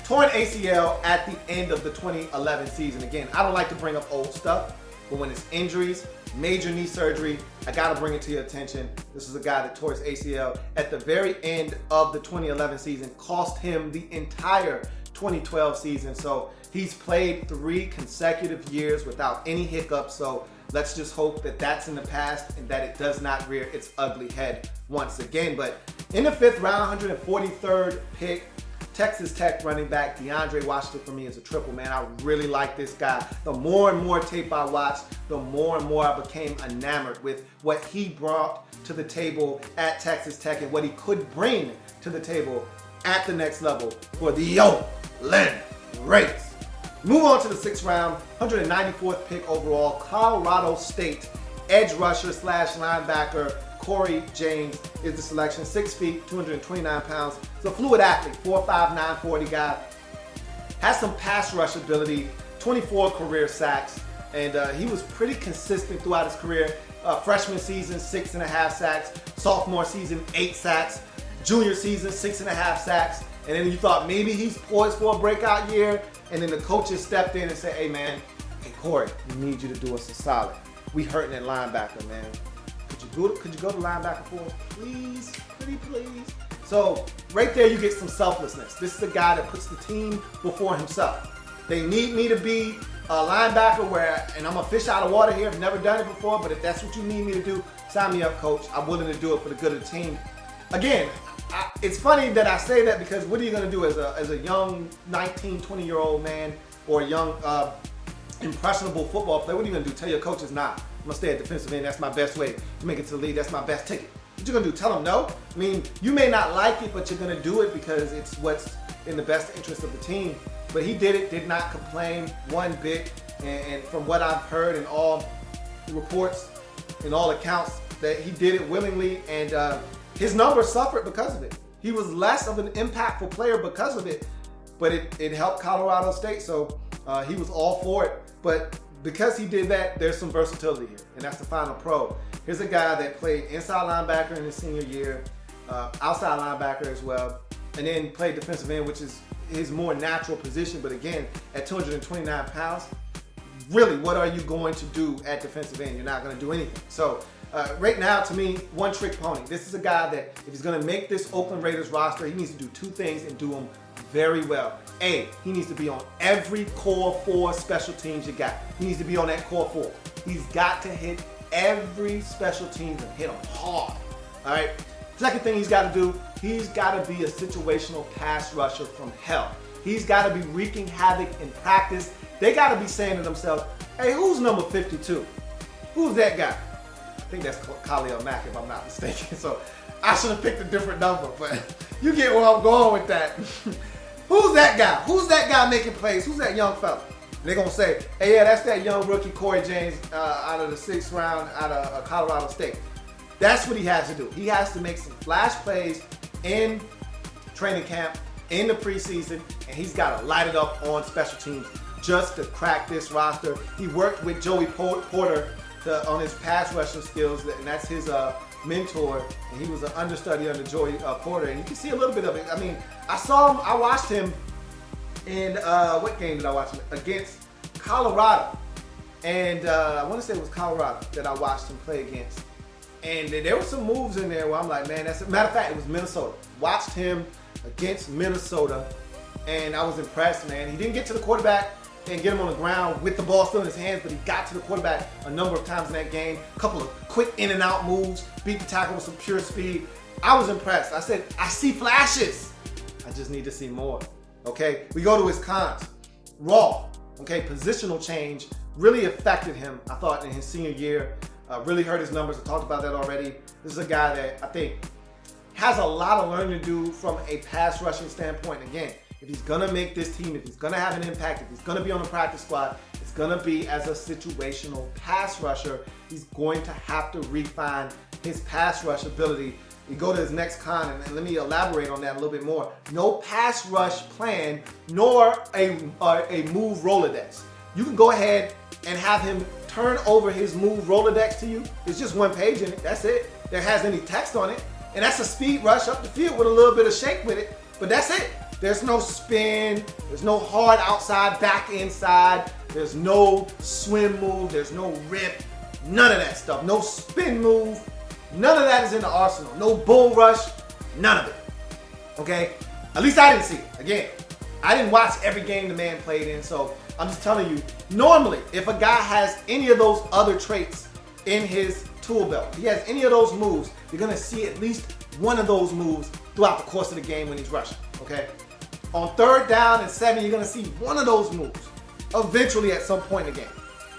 Torn ACL at the end of the 2011 season. Again, I don't like to bring up old stuff, but when it's injuries, major knee surgery, I got to bring it to your attention. This is a guy that tore his ACL at the very end of the 2011 season, cost him the entire 2012 season. So he's played 3 consecutive years without any hiccups. So let's just hope that that's in the past and that it does not rear its ugly head once again. But in the 5th round, 143rd pick, Texas Tech running back DeAndre Washington for me is a triple, man. I really like this guy. The more and more tape I watched, the more and more I became enamored with what he brought to the table at Texas Tech and what he could bring to the table at the next level for the Oakland Raiders. Move on to the 6th round, 194th pick overall, Colorado State edge rusher / linebacker Cory James is the selection. 6 feet, 229 pounds. He's a fluid athlete, 4'5", 940 guy. Has some pass rush ability, 24 career sacks, and he was pretty consistent throughout his career. Freshman season, 6.5 sacks. Sophomore season, 8 sacks. Junior season, 6.5 sacks. And then you thought maybe he's poised for a breakout year, and then the coaches stepped in and said, hey man, hey Cory, we need you to do us a solid. We hurting at linebacker, man. Could you go to linebacker for us, please? Pretty please. So right there you get some selflessness. This is a guy that puts the team before himself. They need me to be a linebacker and I'm a fish out of water here. I've never done it before, but if that's what you need me to do, sign me up, coach. I'm willing to do it for the good of the team. Again, it's funny that I say that because what are you going to do as a young 19, 20-year-old man or a young impressionable football player? What are you going to do? Tell your coaches, nah, I'm going to stay at defensive end. That's my best way to make it to the league. That's my best ticket. What you going to do? Tell them no? I mean, you may not like it, but you're going to do it because it's what's in the best interest of the team. But he did it, did not complain one bit. And from what I've heard in all reports, in all accounts, that he did it willingly, and his numbers suffered because of it. He was less of an impactful player because of it, but it helped Colorado State, so he was all for it. But because he did that, there's some versatility here, and that's the final pro. Here's a guy that played inside linebacker in his senior year, outside linebacker as well, and then played defensive end, which is his more natural position. But again, at 229 pounds, really, what are you going to do at defensive end? You're not going to do anything. So right now, to me, one-trick pony. This is a guy that if he's going to make this Oakland Raiders roster, he needs to do 2 things and do them very well. A, he needs to be on every core 4 special teams you got. He needs to be on that core 4. He's got to hit every special teams and hit them hard. All right. Second thing he's got to do, he's got to be a situational pass rusher from hell. He's got to be wreaking havoc in practice. They got to be saying to themselves, hey, who's number 52? Who's that guy? I think that's Khalil Mack, if I'm not mistaken. So I should have picked a different number, but you get where I'm going with that. Who's that guy? Who's that guy making plays? Who's that young fella? They're going to say, hey, yeah, that's that young rookie Cory James out of the 6th round out of Colorado State. That's what he has to do. He has to make some flash plays in training camp, in the preseason, and he's got to light it up on special teams just to crack this roster. He worked with Joey Porter on his pass rushing skills, and that's his mentor, and he was an understudy under Joey Porter, and you can see a little bit of it. I mean, I watched him in, what game did I watch him? Against Colorado, and I want to say it was Colorado that I watched him play against, and there were some moves in there where I'm like, man, that's, matter of fact, it was Minnesota. Watched him against Minnesota, and I was impressed, man. He didn't get to the quarterback and get him on the ground with the ball still in his hands, but he got to the quarterback a number of times in that game. A couple of quick in and out moves, beat the tackle with some pure speed. I was impressed. I said, I see flashes. I just need to see more. Okay, we go to his cons. Raw. Okay, positional change really affected him, I thought, in his senior year. Really hurt his numbers. I talked about that already. This is a guy that I think has a lot of learning to do from a pass rushing standpoint. Again, if he's going to make this team, if he's going to have an impact, if he's going to be on the practice squad, it's going to be as a situational pass rusher. He's going to have to refine his pass rush ability You go to his next con, and let me elaborate on that a little bit more. No pass rush plan, nor a move Rolodex. You can go ahead and have him turn over his move Rolodex to you. It's just one page in it. That's it. There has any text on it. And that's a speed rush up the field with a little bit of shake with it. But that's it. There's no spin. There's no hard outside, back inside. There's no swim move. There's no rip. None of that stuff. No spin move. None of that is in the arsenal. No bull rush. None of it. Okay? At least I didn't see it. Again, I didn't watch every game the man played in, so I'm just telling you, normally, if a guy has any of those other traits in his tool belt, if he has any of those moves, you're going to see at least one of those moves throughout the course of the game when he's rushing. Okay? On 3rd down and 7, you're going to see one of those moves eventually at some point in the game.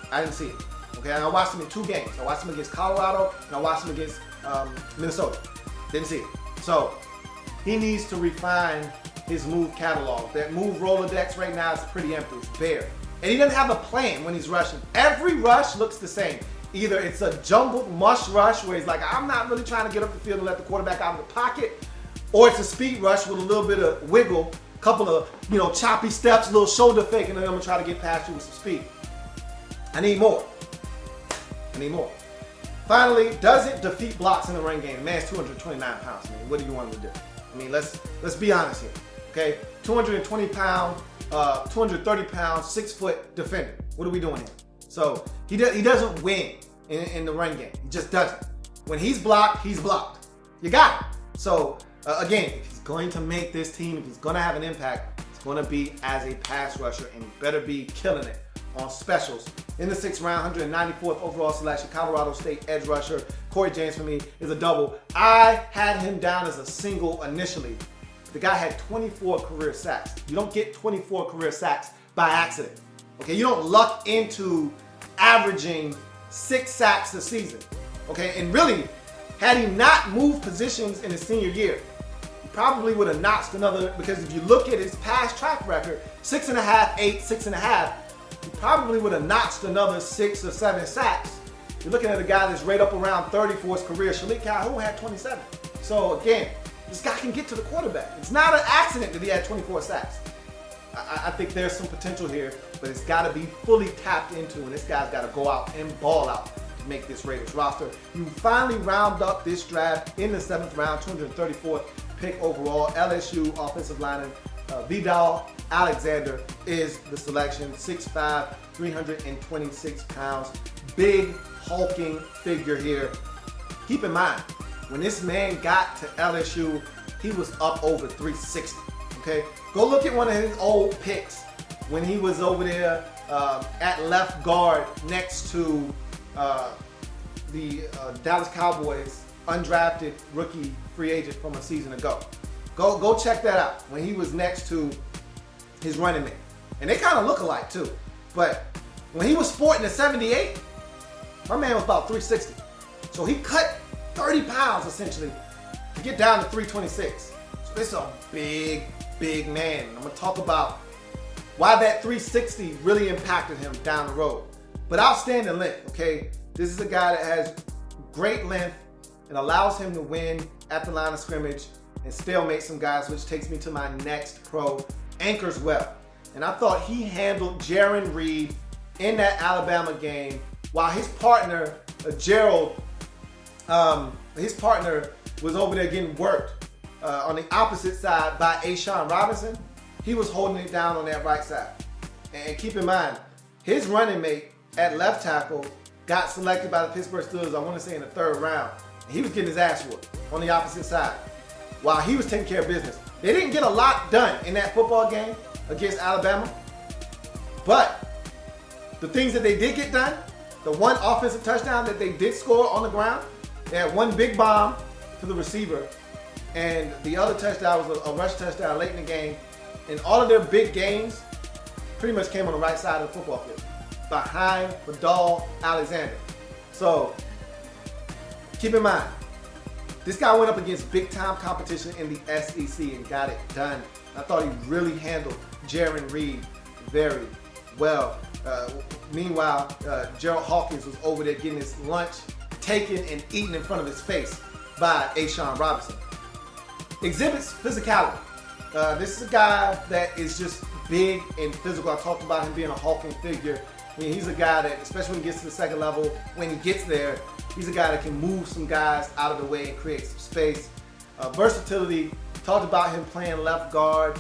I didn't see it. Okay, and I watched him in 2 games. I watched him against Colorado, and I watched him against Minnesota. Didn't see it. So, he needs to refine his move catalog. That move Rolodex right now is pretty empty. It's bare. And he doesn't have a plan when he's rushing. Every rush looks the same. Either it's a jumbled mush rush where he's like, I'm not really trying to get up the field and let the quarterback out of the pocket, or it's a speed rush with a little bit of wiggle, a couple of choppy steps, a little shoulder fake, and then I'm going to try to get past you with some speed. I need more. Finally, doesn't defeat blocks in the run game. Man's 229 pounds, man. What do you want him to do? I mean, let's be honest here, okay? 220 pound, 230 pound, 6 foot defender. What are we doing here? So he doesn't win in the run game. He just doesn't. When he's blocked, he's blocked. You got it. So again, if he's going to make this team, if he's going to have an impact, it's going to be as a pass rusher, and he better be killing it on specials. In the 6th round, 194th overall selection, Colorado State edge rusher. Cory James for me is a double. I had him down as a single initially. The guy had 24 career sacks. You don't get 24 career sacks by accident. Okay, you don't luck into averaging 6 sacks a season. Okay, and really, had he not moved positions in his senior year, he probably would have notched another, because if you look at his past track record, 6.5, 8, 6.5, he probably would have notched another 6 or 7 sacks. You're looking at a guy that's right up around 30 for his career. Shilique Calhoun had 27. So again, this guy can get to the quarterback. It's not an accident that he had 24 sacks. I think there's some potential here, but it's got to be fully tapped into, and this guy's got to go out and ball out to make this Raiders roster. You finally round up this draft in the 7th round, 234th pick overall. LSU offensive lineman Vadal Alexander is the selection. 6'5", 326 pounds. Big, hulking figure here. Keep in mind, when this man got to LSU, he was up over 360. Okay? Go look at one of his old picks when he was over there at left guard next to the Dallas Cowboys undrafted rookie free agent from a season ago. Go check that out when he was next to his running mate. And they kind of look alike too. But when he was sporting a 78, my man was about 360. So he cut 30 pounds essentially to get down to 326. So this is a big, big man. I'm going to talk about why that 360 really impacted him down the road. But outstanding length, okay? This is a guy that has great length and allows him to win at the line of scrimmage and stalemate some guys, which takes me to my next pro, anchors well. And I thought he handled Jaron Reed in that Alabama game while his partner, Gerald, his partner was over there getting worked on the opposite side by Ashawn Robinson. He was holding it down on that right side. And keep in mind, his running mate at left tackle got selected by the Pittsburgh Steelers, I want to say in the 3rd round. And he was getting his ass whooped on the opposite side while he was taking care of business. They didn't get a lot done in that football game against Alabama, but the things that they did get done, the one offensive touchdown that they did score on the ground, they had one big bomb to the receiver, and the other touchdown was a rush touchdown late in the game. And all of their big games pretty much came on the right side of the football field, behind Vadal Alexander. So keep in mind, this guy went up against big-time competition in the SEC and got it done. I thought he really handled Jaron Reed very well. Meanwhile, Gerald Hawkins was over there getting his lunch taken and eaten in front of his face by Ashawn Robinson. Exhibits physicality. This is a guy that is just big and physical. I talked about him being a hulking figure. I mean, he's a guy that, especially when he gets to the second level, when he gets there, he's a guy that can move some guys out of the way and create some space. Versatility. Talked about him playing left guard.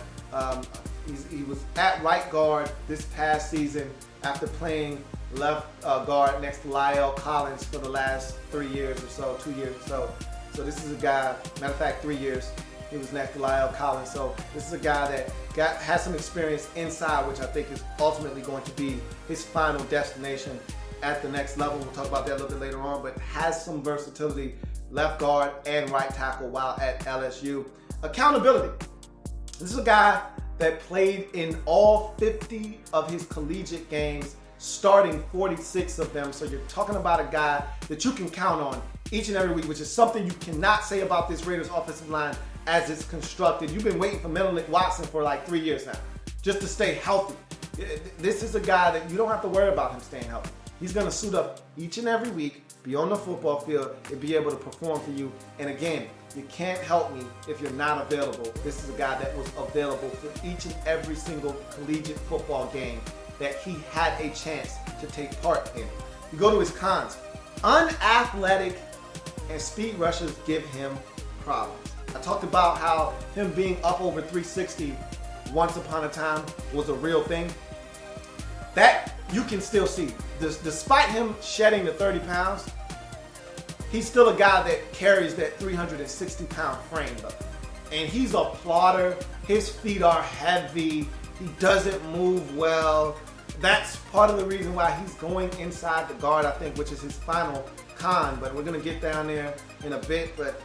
He was at right guard this past season after playing left guard next to La'el Collins for the last 3 years or so, 2 years or so. So this is a guy, matter of fact, 3 years. He was next to La'el Collins. So this is a guy that has some experience inside, which I think is ultimately going to be his final destination at the next level. We'll talk about that a little bit later on, but has some versatility, left guard and right tackle while at LSU. Accountability. This is a guy that played in all 50 of his collegiate games, starting 46 of them. So you're talking about a guy that you can count on each and every week, which is something you cannot say about this Raiders offensive line as it's constructed. You've been waiting for Menelik Watson for like 3 years now, just to stay healthy. This is a guy that you don't have to worry about him staying healthy. He's gonna suit up each and every week, be on the football field, and be able to perform for you. And again, you can't help me if you're not available. This is a guy that was available for each and every single collegiate football game that he had a chance to take part in. You go to his cons. Unathletic and speed rushers give him problems. I talked about how him being up over 360 once upon a time was a real thing. That you can still see. Despite him shedding the 30 pounds, he's still a guy that carries that 360-pound frame though. And he's a plotter. His feet are heavy. He doesn't move well. That's part of the reason why he's going inside the guard, I think, which is his final con. But we're going to get down there in a bit. But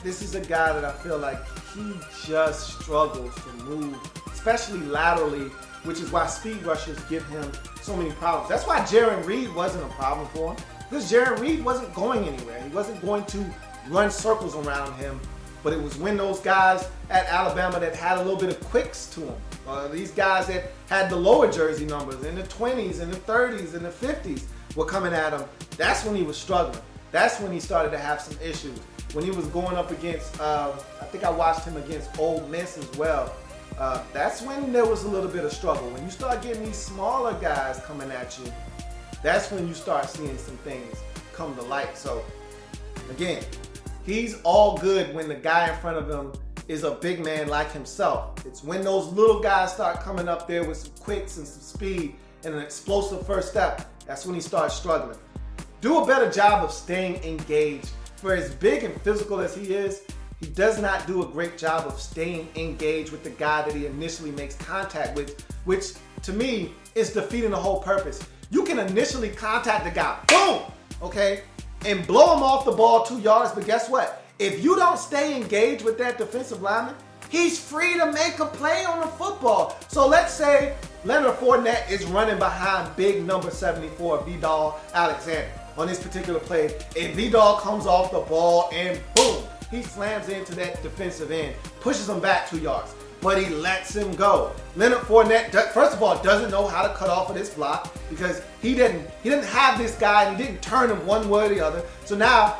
this is a guy that I feel like he just struggles to move, especially laterally, which is why speed rushers give him so many problems. That's why Jarran Reed wasn't a problem for him, because Jarran Reed wasn't going anywhere. He wasn't going to run circles around him. But it was when those guys at Alabama that had a little bit of quicks to them, these guys that had the lower jersey numbers in the 20s and the 30s and the 50s were coming at him, that's when he was struggling. That's when he started to have some issues. When he was going up against, I think I watched him against Ole Miss as well. That's when there was a little bit of struggle. When you start getting these smaller guys coming at you, that's when you start seeing some things come to light. So again, he's all good when the guy in front of him is a big man like himself. It's when those little guys start coming up there with some quicks and some speed and an explosive first step, that's when he starts struggling. Do a better job of staying engaged. For as big and physical as he is, he does not do a great job of staying engaged with the guy that he initially makes contact with, which to me is defeating the whole purpose. You can initially contact the guy, boom, okay, and blow him off the ball 2 yards, but guess what? If you don't stay engaged with that defensive lineman, he's free to make a play on the football. So let's say Leonard Fournette is running behind big number 74, Vadal Alexander, on this particular play, and Vadal comes off the ball and boom, he slams into that defensive end, pushes him back 2 yards, but he lets him go. Leonard Fournette, first of all, doesn't know how to cut off of this block because he didn't have this guy and he didn't turn him one way or the other. So now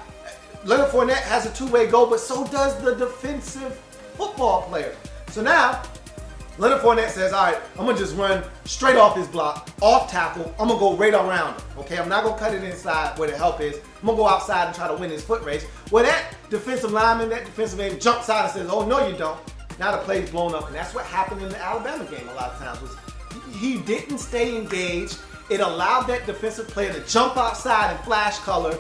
Leonard Fournette has a two-way go, but so does the defensive football player. So now Leonard Fournette says, all right, I'm going to just run straight off this block, off tackle. I'm going to go right around him, okay? I'm not going to cut it inside where the help is. I'm going to go outside and try to win his foot race. Well, that defensive lineman, that defensive end jumps out and says, oh, no, you don't. Now the play's blown up, and that's what happened in the Alabama game a lot of times. Was he didn't stay engaged. It allowed that defensive player to jump outside in flash color,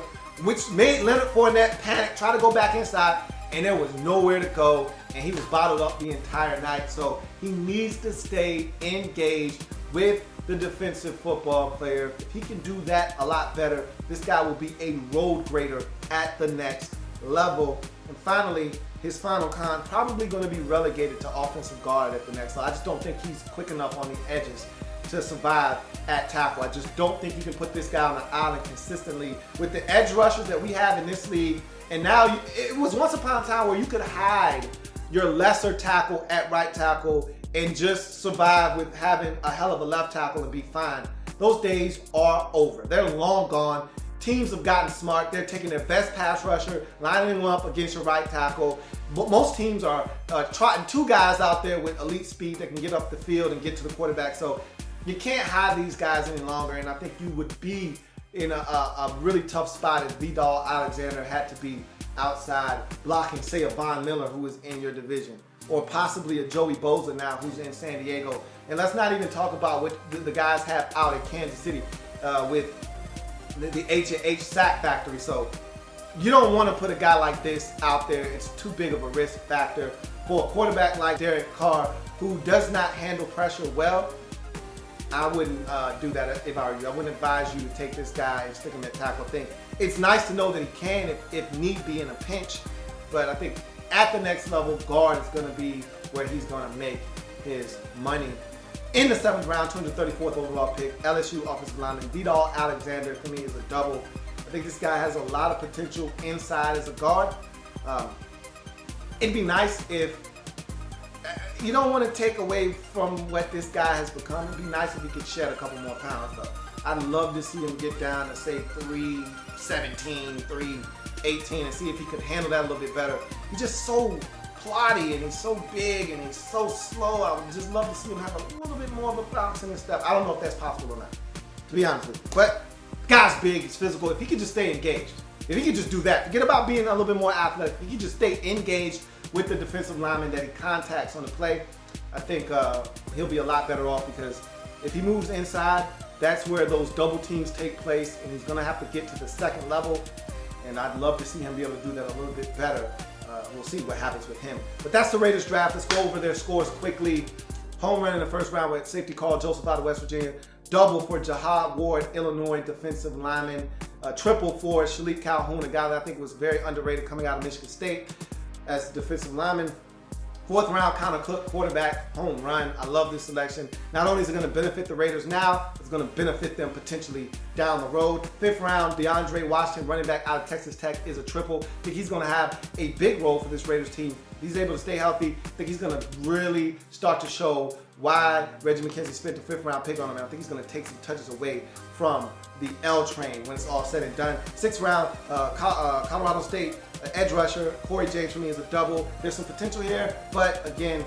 which made Leonard Fournette panic, try to go back inside, and there was nowhere to go, and he was bottled up the entire night. So he needs to stay engaged with the defensive football player. If he can do that a lot better, this guy will be a road grader at the next level. And finally, his final con, probably going to be relegated to offensive guard at the next level. I just don't think he's quick enough on the edges to survive at tackle. I just don't think you can put this guy on the island consistently with the edge rushers that we have in this league. And now it was once upon a time where you could hide your lesser tackle at right tackle and just survive with having a hell of a left tackle and be fine. Those days are over. They're long gone. teams have gotten smart. They're taking their best pass rusher, lining them up against your right tackle. Most teams are trotting two guys out there with elite speed that can get up the field and get to the quarterback. So you can't hide these guys any longer, and I think you would be in a really tough spot if Vadal Alexander had to be outside blocking, say, a Von Miller who is in your division, or possibly a Joey Bosa now who's in San Diego. And let's not even talk about what the guys have out at Kansas City with the H&H sack factory. So you don't want to put a guy like this out there. It's too big of a risk factor for a quarterback like Derek Carr, who does not handle pressure well. I wouldn't do that if I were you. I wouldn't advise you to take this guy and stick him at tackle. I think it's nice to know that he can, if need be, in a pinch. But I think at the next level, guard is going to be where he's going to make his money. In the 7th round, 234th overall pick, LSU offensive lineman Vadal Alexander, for me, is a double. I think this guy has a lot of potential inside as a guard. It'd be nice if you don't want to take away from what this guy has become. It'd be nice if he could shed a couple more pounds, though. I'd love to see him get down to, say, 317, 318, and see if he could handle that a little bit better. He's just so plotty, and he's so big, and he's so slow. I would just love to see him have a little bit more of a bounce in his step. I don't know if that's possible or not, to be honest with you. But guy's big, he's physical. If he could just stay engaged, if he could just do that, forget about being a little bit more athletic. If he could just stay engaged with the defensive lineman that he contacts on the play, I think he'll be a lot better off, because if he moves inside, that's where those double teams take place, and he's going to have to get to the second level, and I'd love to see him be able to do that a little bit better. We'll see what happens with him. But that's the Raiders draft. Let's go over their scores quickly. Home run in the first round with safety Karl Joseph out of West Virginia. Double for Jihad Ward, Illinois defensive lineman. Triple for Shilique Calhoun, a guy that I think was very underrated coming out of Michigan State as a defensive lineman. 4th round, Connor Cook, quarterback, home run. I love this selection. Not only is it going to benefit the Raiders now, it's going to benefit them potentially down the road. 5th round, DeAndre Washington, running back out of Texas Tech, is a triple. I think he's going to have a big role for this Raiders team. He's able to stay healthy. I think he's going to really start to show why Reggie McKenzie spent the 5th round pick on him. I think he's going to take some touches away from the L train when it's all said and done. 6th round, Colorado State edge rusher Cory James, for me, is a double. There's some potential here, but again,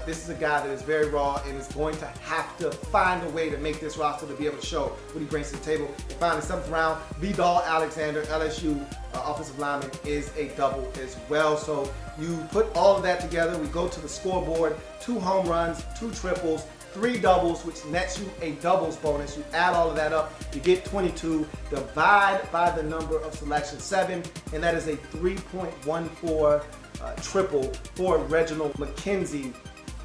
this is a guy that is very raw and is going to have to find a way to make this roster to be able to show what he brings to the table. And finally, 7th round, Vadal Alexander, LSU offensive lineman, is a double as well. So you put all of that together, we go to the scoreboard: 2 home runs, 2 triples, 3 doubles, which nets you a doubles bonus. You add all of that up, you get 22. Divide by the number of selections, 7, and that is a 3.14 triple for Reginald McKenzie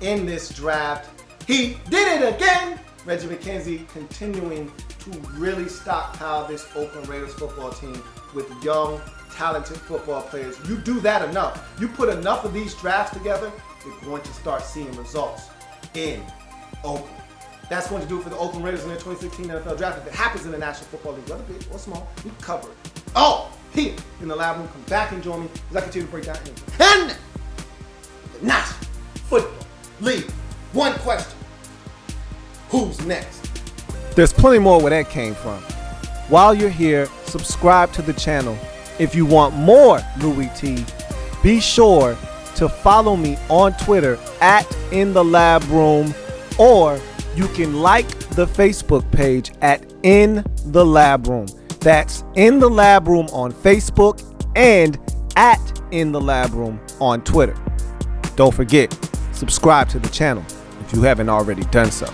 in this draft. He did it again! Reggie McKenzie continuing to really stockpile this Oakland Raiders football team with young, talented football players. You do that enough. You put enough of these drafts together, you're going to start seeing results in Oakland. That's going to do it for the Oakland Raiders in their 2016 NFL Draft. If it happens in the National Football League, whether big or small, we cover it all here in the lab room. Come back and join me as I continue to break down and the National Football League. One question: who's next? There's plenty more where that came from. While you're here, subscribe to the channel. If you want more Louie T, be sure to follow me on Twitter at InTheLabRoom, or you can like the Facebook page at In the Lab Room. That's In the Lab Room on Facebook and at In the Lab Room on Twitter. Don't forget, subscribe to the channel if you haven't already done so.